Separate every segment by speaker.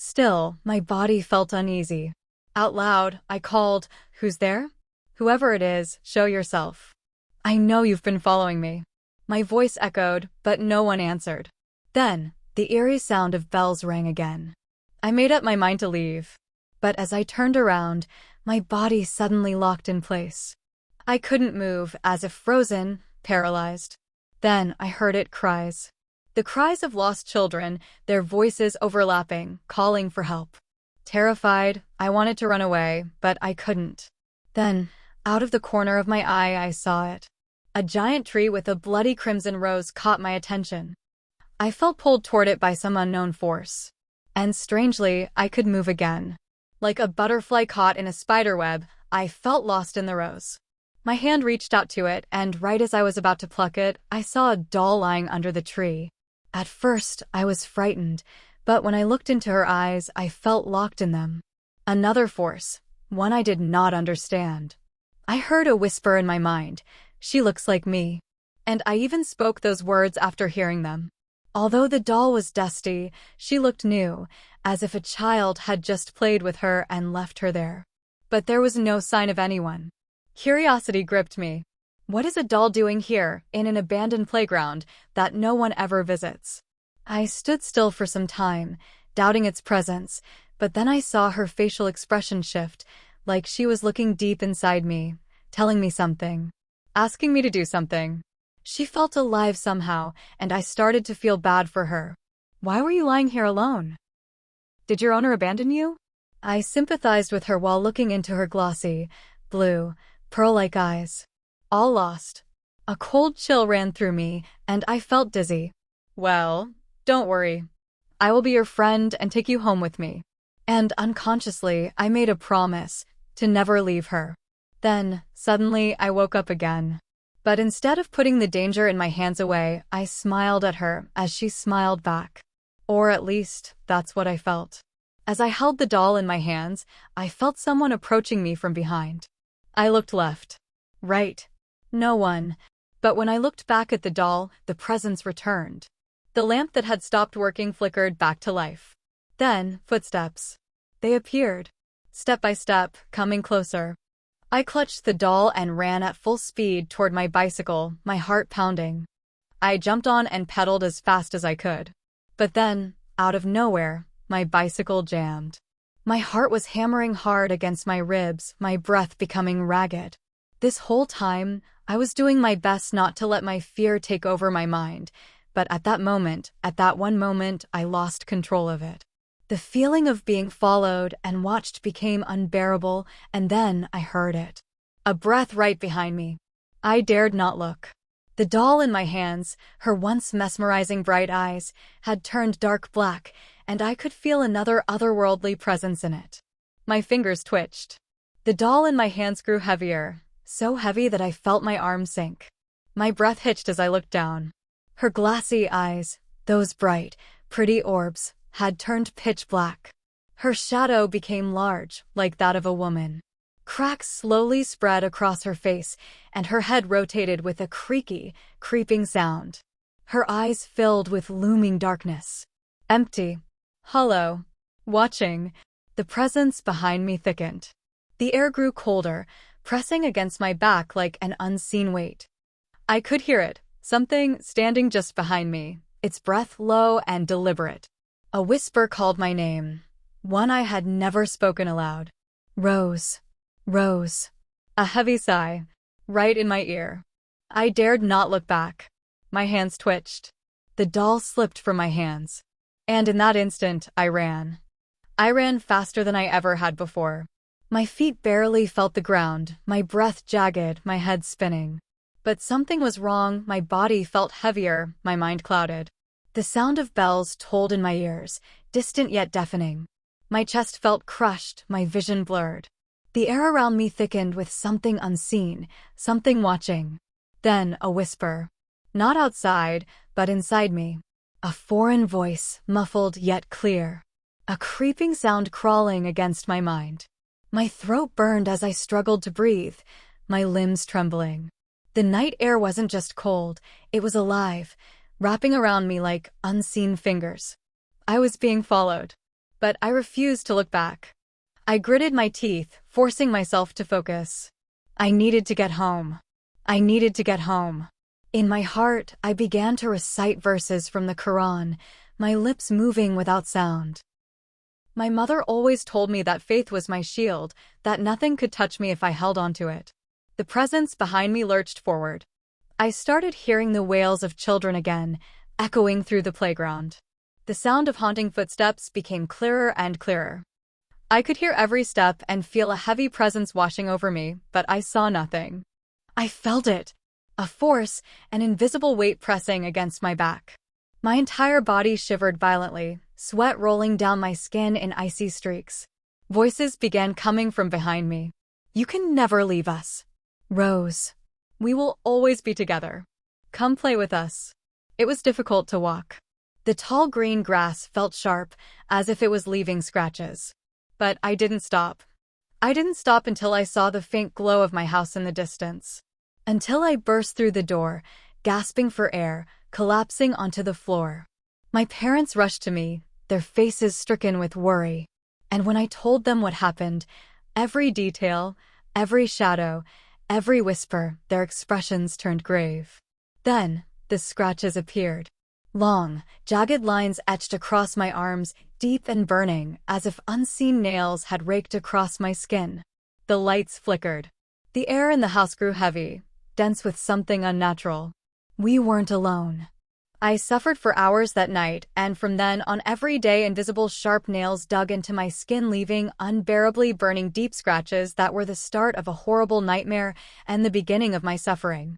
Speaker 1: Still, my body felt uneasy. Out loud, I called, "Who's there? Whoever it is, show yourself. I know you've been following me." My voice echoed, but no one answered. Then, the eerie sound of bells rang again. I made up my mind to leave. But as I turned around, my body suddenly locked in place. I couldn't move, as if frozen, paralyzed. Then I heard it cries. The cries of lost children, their voices overlapping, calling for help. Terrified, I wanted to run away, but I couldn't. Then, out of the corner of my eye, I saw it. A giant tree with a bloody crimson rose caught my attention. I felt pulled toward it by some unknown force. And strangely, I could move again. Like a butterfly caught in a spiderweb, I felt lost in the rose. My hand reached out to it, and right as I was about to pluck it, I saw a doll lying under the tree. At first, I was frightened, but when I looked into her eyes, I felt locked in them. Another force, one I did not understand. I heard a whisper in my mind, "She looks like me." And I even spoke those words after hearing them. Although the doll was dusty, she looked new, as if a child had just played with her and left her there. But there was no sign of anyone. Curiosity gripped me. What is a doll doing here, in an abandoned playground, that no one ever visits? I stood still for some time, doubting its presence, but then I saw her facial expression shift, like she was looking deep inside me, telling me something, asking me to do something. She felt alive somehow, and I started to feel bad for her. "Why were you lying here alone? Did your owner abandon you?" I sympathized with her while looking into her glossy, blue, pearl-like eyes. All lost. A cold chill ran through me, and I felt dizzy. "Well, don't worry. I will be your friend and take you home with me." And unconsciously, I made a promise to never leave her. Then, suddenly, I woke up again. But instead of putting the danger in my hands away, I smiled at her as she smiled back. Or at least, that's what I felt. As I held the doll in my hands, I felt someone approaching me from behind. I looked left. Right. No one. But when I looked back at the doll, the presence returned. The lamp that had stopped working flickered back to life. Then, footsteps. They appeared. Step by step, coming closer. I clutched the doll and ran at full speed toward my bicycle, my heart pounding. I jumped on and pedaled as fast as I could. But then, out of nowhere, my bicycle jammed. My heart was hammering hard against my ribs, my breath becoming ragged. This whole time, I was doing my best not to let my fear take over my mind, but at that one moment, I lost control of it. The feeling of being followed and watched became unbearable, and then I heard it. A breath right behind me. I dared not look. The doll in my hands, her once mesmerizing bright eyes, had turned dark black, and I could feel another otherworldly presence in it. My fingers twitched. The doll in my hands grew heavier, so heavy that I felt my arms sink. My breath hitched as I looked down. Her glassy eyes, those bright, pretty orbs, had turned pitch black. Her shadow became large, like that of a woman. Cracks slowly spread across her face, and her head rotated with a creaky, creeping sound. Her eyes filled with looming darkness. Empty. Hollow. Watching. The presence behind me thickened. The air grew colder, pressing against my back like an unseen weight. I could hear it, something standing just behind me, its breath low and deliberate. A whisper called my name, one I had never spoken aloud. Rose. Rose. A heavy sigh, right in my ear. I dared not look back. My hands twitched. The doll slipped from my hands. And in that instant, I ran. I ran faster than I ever had before. My feet barely felt the ground, my breath jagged, my head spinning. But something was wrong, my body felt heavier, my mind clouded. The sound of bells tolled in my ears, distant yet deafening. My chest felt crushed, my vision blurred. The air around me thickened with something unseen, something watching. Then a whisper. Not outside, but inside me. A foreign voice, muffled yet clear. A creeping sound crawling against my mind. My throat burned as I struggled to breathe, my limbs trembling. The night air wasn't just cold, it was alive, wrapping around me like unseen fingers. I was being followed. but I refused to look back. I gritted my teeth, forcing myself to focus. I needed to get home. I needed to get home. In my heart, I began to recite verses from the Quran, my lips moving without sound. My mother always told me that faith was my shield, that nothing could touch me if I held onto it. The presence behind me lurched forward. I started hearing the wails of children again, echoing through the playground. The sound of haunting footsteps became clearer and clearer. I could hear every step and feel a heavy presence washing over me, but I saw nothing. I felt it. A force, an invisible weight pressing against my back. My entire body shivered violently, sweat rolling down my skin in icy streaks. Voices began coming from behind me. "You can never leave us. Rose. We will always be together. Come play with us." It was difficult to walk. The tall green grass felt sharp, as if it was leaving scratches. But I didn't stop. I didn't stop until I saw the faint glow of my house in the distance. Until I burst through the door, gasping for air, collapsing onto the floor. My parents rushed to me, their faces stricken with worry. And when I told them what happened, every detail, every shadow, every whisper, their expressions turned grave. Then, the scratches appeared. Long, jagged lines etched across my arms, deep and burning, as if unseen nails had raked across my skin. The lights flickered. The air in the house grew heavy, dense with something unnatural. We weren't alone. I suffered for hours that night, and from then on every day invisible sharp nails dug into my skin, leaving unbearably burning deep scratches that were the start of a horrible nightmare and the beginning of my suffering.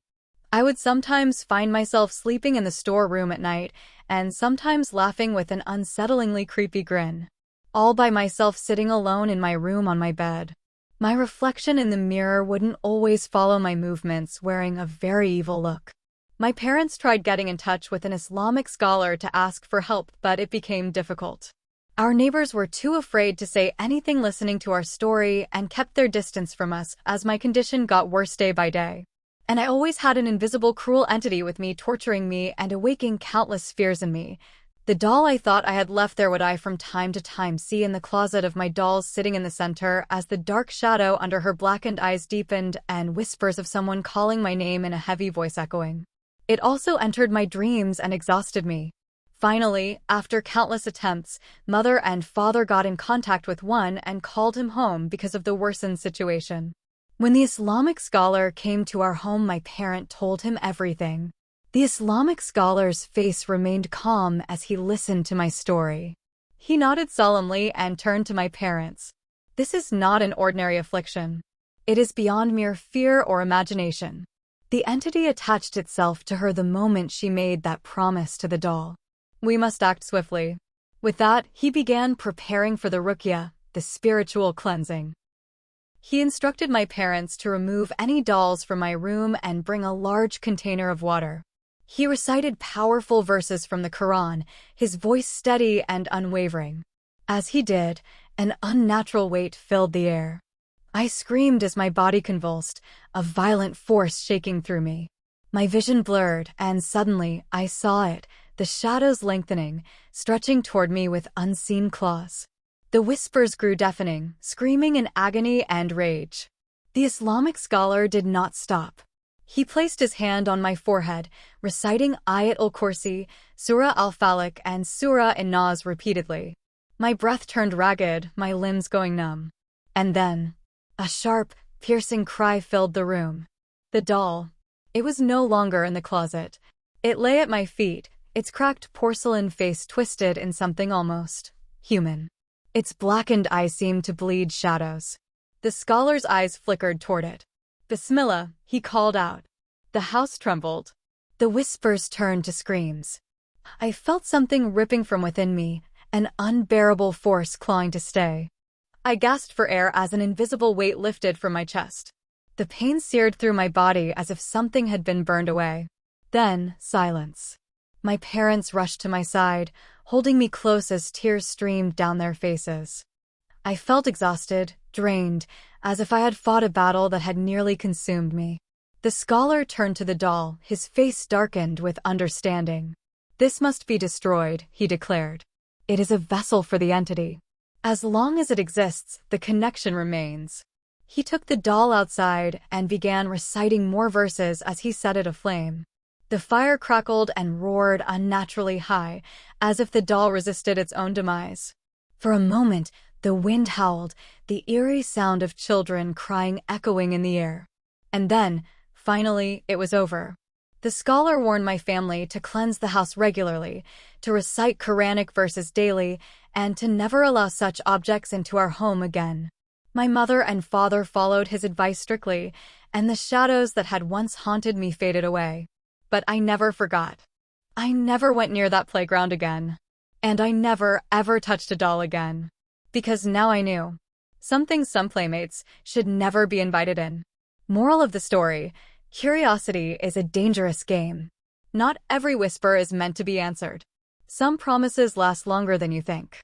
Speaker 1: I would sometimes find myself sleeping in the storeroom at night, and sometimes laughing with an unsettlingly creepy grin. All by myself, sitting alone in my room on my bed. My reflection in the mirror wouldn't always follow my movements, wearing a very evil look. My parents tried getting in touch with an Islamic scholar to ask for help, but it became difficult. Our neighbors were too afraid to say anything listening to our story and kept their distance from us as my condition got worse day by day. And I always had an invisible, cruel entity with me, torturing me and awaking countless fears in me. The doll I thought I had left there would I from time to time see in the closet of my dolls, sitting in the center as the dark shadow under her blackened eyes deepened and whispers of someone calling my name in a heavy voice echoing. It also entered my dreams and exhausted me. Finally, after countless attempts, Mother and Father got in contact with one and called him home because of the worsened situation. When the Islamic scholar came to our home, my parent told him everything. The Islamic scholar's face remained calm as he listened to my story. He nodded solemnly and turned to my parents. "This is not an ordinary affliction. It is beyond mere fear or imagination. The entity attached itself to her the moment she made that promise to the doll. We must act swiftly." With that, he began preparing for the ruqya, the spiritual cleansing. He instructed my parents to remove any dolls from my room and bring a large container of water. He recited powerful verses from the Quran, his voice steady and unwavering. As he did, an unnatural weight filled the air. I screamed as my body convulsed, a violent force shaking through me. My vision blurred, and suddenly I saw it, the shadows lengthening, stretching toward me with unseen claws. The whispers grew deafening, screaming in agony and rage. The Islamic scholar did not stop. He placed his hand on my forehead, reciting Ayat al-Kursi, Surah al-Falaq, and Surah an-Nas repeatedly. My breath turned ragged, my limbs going numb. And then, a sharp, piercing cry filled the room. The doll. It was no longer in the closet. It lay at my feet, its cracked porcelain face twisted in something almost human. Its blackened eyes seemed to bleed shadows. The scholar's eyes flickered toward it. "Bismillah," he called out. The house trembled. The whispers turned to screams. I felt something ripping from within me, an unbearable force clawing to stay. I gasped for air as an invisible weight lifted from my chest. The pain seared through my body as if something had been burned away. Then, silence. My parents rushed to my side, holding me close as tears streamed down their faces. I felt exhausted, drained, as if I had fought a battle that had nearly consumed me. The scholar turned to the doll, his face darkened with understanding. "This must be destroyed," he declared. "It is a vessel for the entity. As long as it exists, the connection remains. He took the doll outside and began reciting more verses as he set it aflame. The fire crackled and roared unnaturally high, as if the doll resisted its own demise. For a moment, the wind howled, the eerie sound of children crying echoing in the air. And then, finally, it was over. The scholar warned my family to cleanse the house regularly, to recite Quranic verses daily, and to never allow such objects into our home again. My mother and father followed his advice strictly, and the shadows that had once haunted me faded away. But I never forgot. I never went near that playground again. And I never, ever touched a doll again. Because now I knew. Some things some playmates should never be invited in. Moral of the story: curiosity is a dangerous game. Not every whisper is meant to be answered. Some promises last longer than you think.